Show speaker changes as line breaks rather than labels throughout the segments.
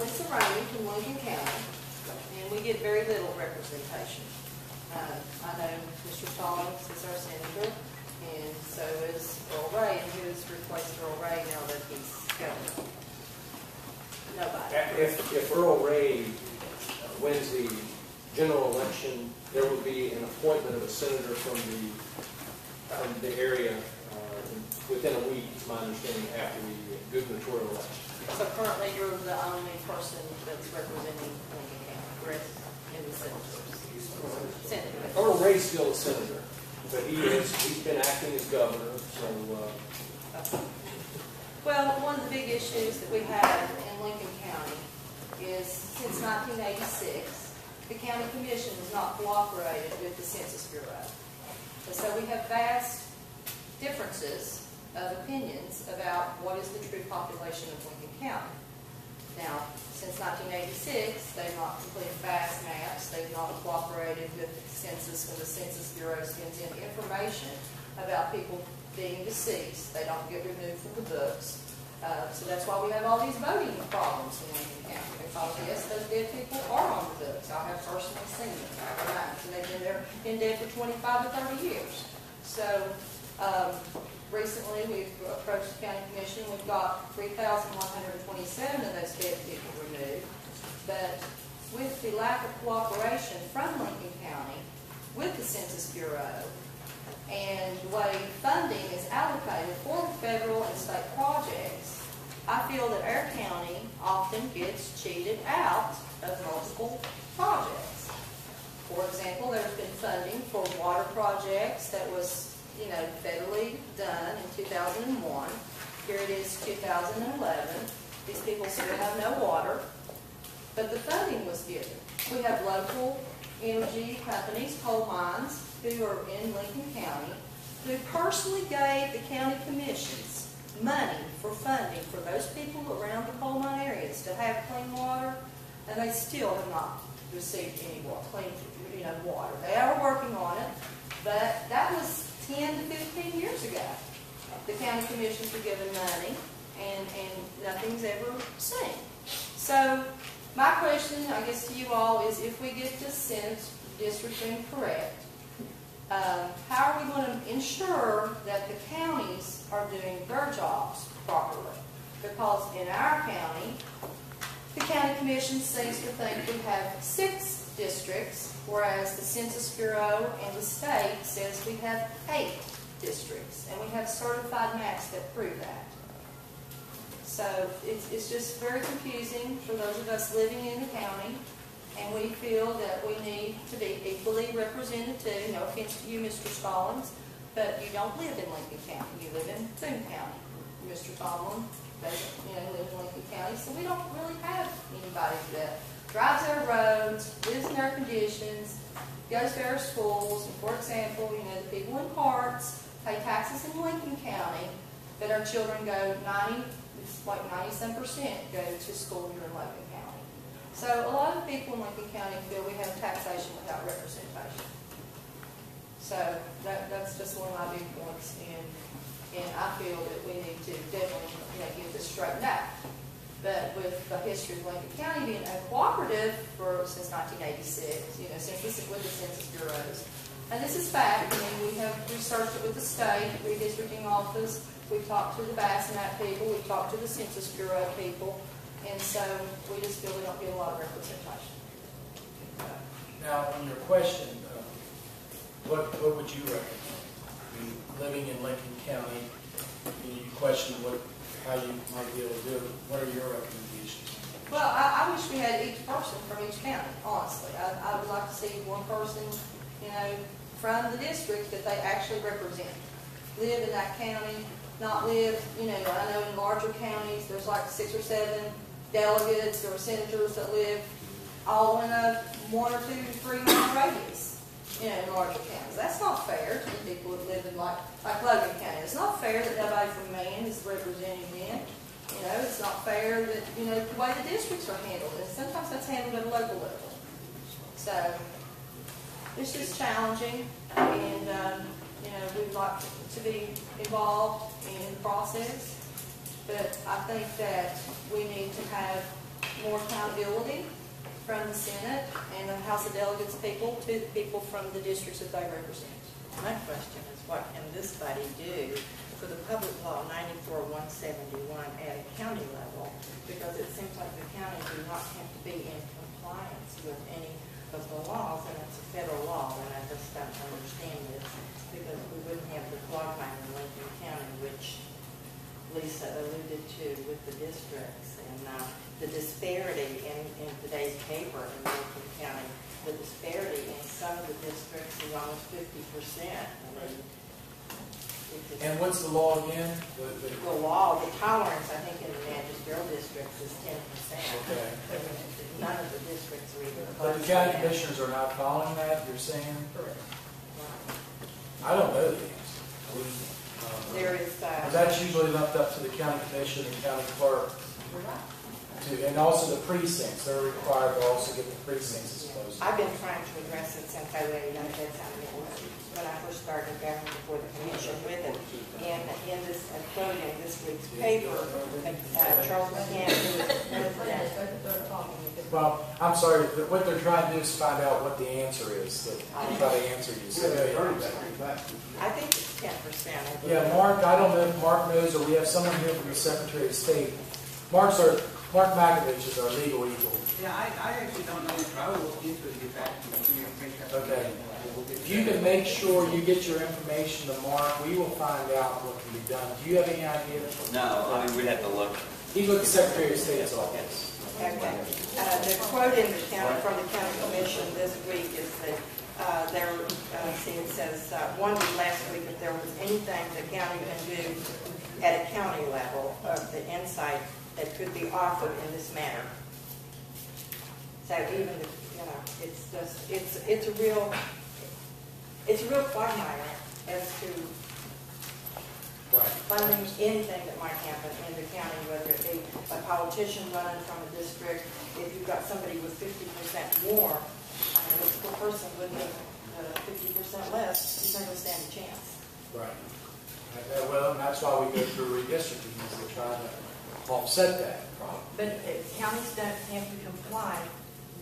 Lisa Rainey from Lincoln County, and we get very little representation. I know Mr. Tollins is our senator, and so is Earl Ray, and who has replaced Earl Ray now that he's governor? Nobody.
If Earl Ray wins the general election, there will be an appointment of a senator from the area within a week, is my understanding, after the gubernatorial election.
So currently you're the only person that's representing Lincoln County, correct, in the senators? Senator.
Earl Ray's still a senator, but he's been acting as governor, so...
Well, one of the big issues that we have in Lincoln County is since 1986, the county commission has not cooperated with the Census Bureau. And so we have vast differences of opinions about what is the true population of Lincoln County. Now, since 1986, they've not completed vast maps. They've not cooperated with the census when the Census Bureau sends in information about people being deceased. They don't get removed from the books. So that's why we have all these voting problems in Lincoln County. Because yes, those dead people are on the books. I have personally seen them. And they've been there in dead for 25 to 30 years. So recently we've approached the county commission. We've got 3,127 of those dead people removed. But with the lack of cooperation from Lincoln County with the Census Bureau, and the way funding is allocated for federal and state projects, I feel that our county often gets cheated out of multiple projects. For example, there's been funding for water projects that was, federally done in 2001. Here it is 2011. These people still have no water, but the funding was given. We have local energy companies, coal mines, who are in Lincoln County, who personally gave the county commissions money for funding for those people around the coal mine areas to have clean water, and they still have not received any clean water. They are working on it, but that was 10 to 15 years ago. The county commissions were given money, and nothing's ever seen. So my question, I guess, to you all is, if we get this Senate districting correct, how are we going to ensure that the counties are doing their jobs properly? Because in our county, the county commission seems to think we have 6 districts, whereas the Census Bureau and the state says we have 8 districts, and we have certified maps that prove that. So it's just very confusing for those of us living in the county. And we feel that we need to be equally represented too. No offense to you, Mr. Stallings, but you don't live in Lincoln County. You live in Boone County. Mr. Tomlin doesn't, live in Lincoln County, so we don't really have anybody that drives our roads, lives in our conditions, goes to our schools. And for example, the people in Parks pay taxes in Lincoln County, but our children go 90-some% go to school here in Logan County. So a lot of people in Lincoln County feel we have taxation without representation. So that's just one of my big points, and I feel that we need to definitely get this straightened out. But with the history of Lincoln County being uncooperative since 1986, with the Census Bureaus, and this is fact. We have researched it with the state redistricting office. We've talked to the Bassinet people. We've talked to the Census Bureau people. And so we just feel we don't get a lot of representation.
Now, on your question, what would you recommend? Living in Lincoln County, you question how you might be able to do it. What are your recommendations?
Well, I wish we had each person from each county, honestly. I would like to see one person, from the district that they actually represent. Live in that county, not live, I know in larger counties there's like 6 or 7 delegates or senators that live all in a 1 or 2 or 3 mile radius, in larger counties. That's not fair to the people that live in like Logan County. It's not fair that nobody from Maine is representing them. It's not fair that, the way the districts are handled. And sometimes that's handled at a local level. So it's just challenging, and we'd like to be involved in the process. But I think that we need to have more accountability from the Senate and the House of Delegates people to the people from the districts that they represent.
My question is, what can this body do for the public law 94-171 at a county level? Because it seems like the county do not have to be in compliance with any of the laws, and it's a federal law, and I just don't understand this, because we wouldn't have the quagmire in Lincoln County, which Lisa alluded to with the districts, and the disparity in today's paper in Lincoln County. The disparity in some of the districts is almost 50%. I mean,
And what's the law again?
the law, the tolerance, I think, in the magisterial districts is 10%.
Okay.
None of the districts are even
But
close
the
to
county
that.
commissioners are not following that, you're saying?
Correct.
I don't know the answer.
There is.
Because that's usually left up to the county commission and county clerk.
You're right.
And also the precincts, they're required to also get the precincts as opposed to.
I've been trying to address it since I read it. That's how it was when I first started going before the commission with it. And in this, quote in this week's paper, Charles McCann, who is the president.
Well, I'm sorry, what they're trying to do is find out what the answer is, that I'm trying to answer you. So,
I think it's 10%.
yeah, Mark, I don't know if Mark knows, or we have someone here from the Secretary of State. Mark Makovich is our legal eagle.
Yeah, I actually don't know. I will look into it and get back to you.
Okay. If you can make sure you get your information to Mark, we will find out what can be done. Do you have any idea?
No, I mean, we'd have to look.
He's with the Secretary of State's office.
Okay. The quote in the county, from the county commission this week is that it says, wondered last week if there was anything the county can do at a county level of the insight that could be offered in this matter. So even, it's just, it's a real quagmire as to funding anything that might happen in the county, whether it be a politician running from a district. If you've got somebody with 50% more, and this poor person with 50% less, he's not going to stand a chance.
Right. Well, and that's why we go through redistricting, is to try to offset that problem.
But counties don't have to comply.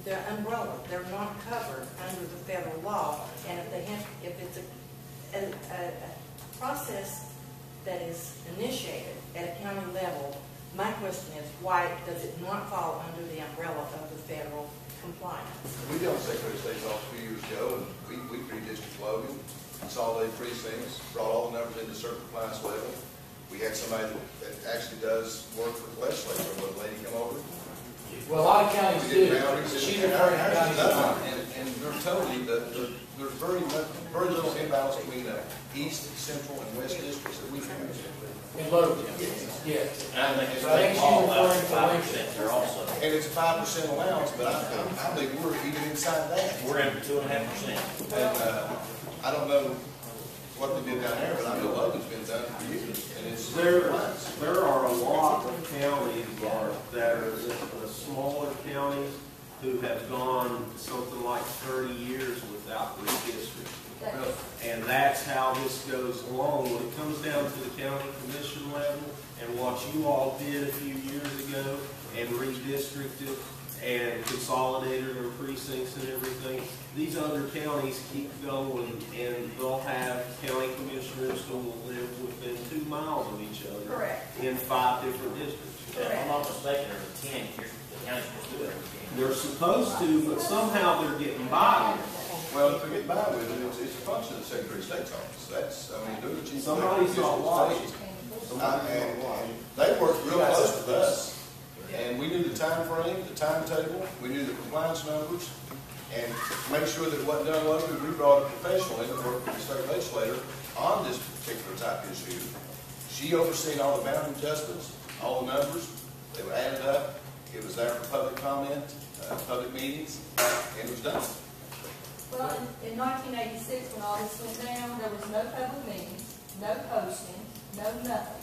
They're umbrella. They're not covered under the federal law. And if it's a process that is initiated at a county level, my question is, why does it not fall under the umbrella of the federal compliance?
We dealt with Secretary of State's office a few years ago, and we redistricted Logan, consolidated precincts, brought all the numbers into a certain compliance level. We had somebody that actually does work for the legislature. When a lady come over,
Well, a lot of counties do.
boundaries,
She's
and
referring to
ours
counties.
is not. And they're totally, there's very little imbalance between the east, central, and west districts that we have.
In Logan. Yes.
And I think
So I think she's referring to
5%
Lincoln.
there also.
And it's a 5% allowance, but I think we're even inside that.
We're in 2.5%.
And I don't know what they did down there, but I know Logan's been done for years, and it's
There are a lot of counties that are the smaller counties who have gone something like 30 years without redistricting. And that's how this goes along. When it comes down to the county commission level and what you all did a few years ago and redistricted and consolidated their precincts and everything, these other counties keep going, and they'll have county commissioners who will live within 2 miles of each other.
Correct.
In 5 different districts.
If I'm not mistaken, there's a 10 here. The county's supposed to do it.
They're supposed to, but somehow they're getting by.
well, to get by with it, it's a function of the Secretary of State's office. That's, I mean, they're the chief.
Somebody's not watching.
And they worked real close with us. And we knew the time frame, the timetable, we knew the compliance numbers, and to make sure that it wasn't done locally, we brought a professional in to work with the state legislator on this particular type issue. She overseen all the boundary adjustments, all the numbers, they were added up, it was there for public comment, public meetings, and it was done.
Well, in 1986, when all this went down, there was no public meetings, no posting, no nothing.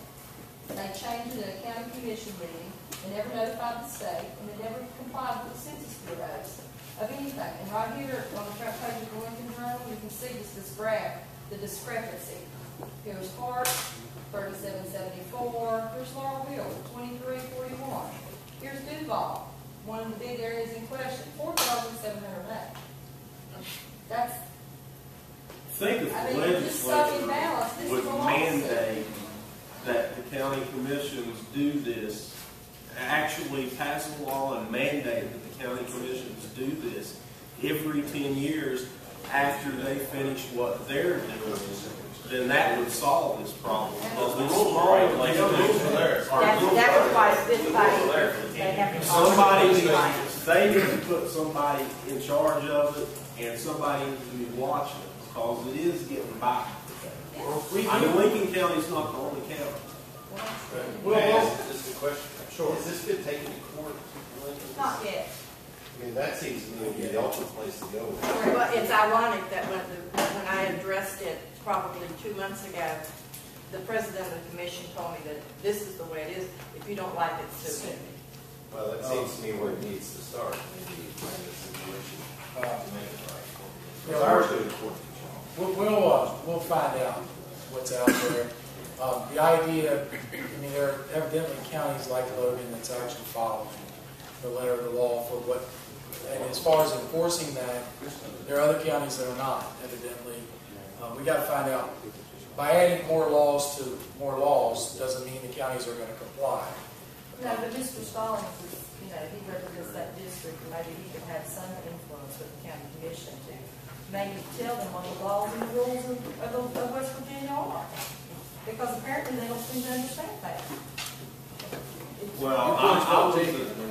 They changed it at a county commission meeting. They never notified the state, and they never complied with the census bureaus of anything. And right here on the front page of the Lincoln Journal, you can see this graph, the discrepancy. Here's Hart, 3774. Here's Laurelville, 2341. Here's Duval, one of the big areas in question, 4,708. That's,
Think if
I
the
mean, just stuff in balance,
legislature
this
would
is a lawsuit.
mandate that the county commissions do this, actually pass a law and mandate that the county commissions do this every 10 years after they finish what they're doing, then that would solve this problem. But the small regulations are
That was why this body, they have to.
they need to put somebody in charge of it, and somebody needs to be watching it, because it is getting by. I mean, Lincoln County's not the only county.
Just a question.
Sure.
Has this been taken to court?
Not yet.
I mean, that seems to me to be the ultimate place to go.
Well, it's ironic that when I addressed it probably 2 months ago, the president of the commission told me that this is the way it is. If you don't like it, sue me.
Well, that seems to me where it needs to start, maybe in this situation, to make it right. Because ours go to court.
We'll find out what's out there. The idea, I mean, there are evidently counties like Logan that's actually following the letter of the law for what, and as far as enforcing that, there are other counties that are not, evidently. We got to find out. By adding more laws doesn't mean the counties are going to comply.
No, but Mr. Stallings is, he represents that district, and maybe he could have some influence with the county commission to maybe tell them what the laws and the rules of West Virginia are. Because apparently they don't seem to understand that.
Well, I was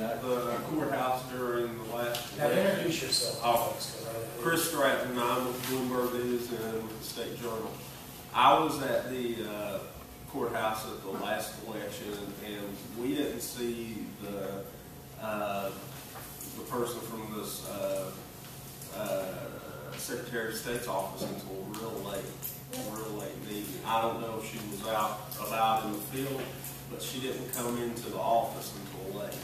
at the courthouse during the last.
Now introduce yourself. Folks,
Chris Stratton, I'm with Bloomberg News and with the State Journal. I was at the courthouse at the last election, and we didn't see the person from this Secretary of State's office until real late in the evening. I don't know if she was out about in the field, but she didn't come into the office until late.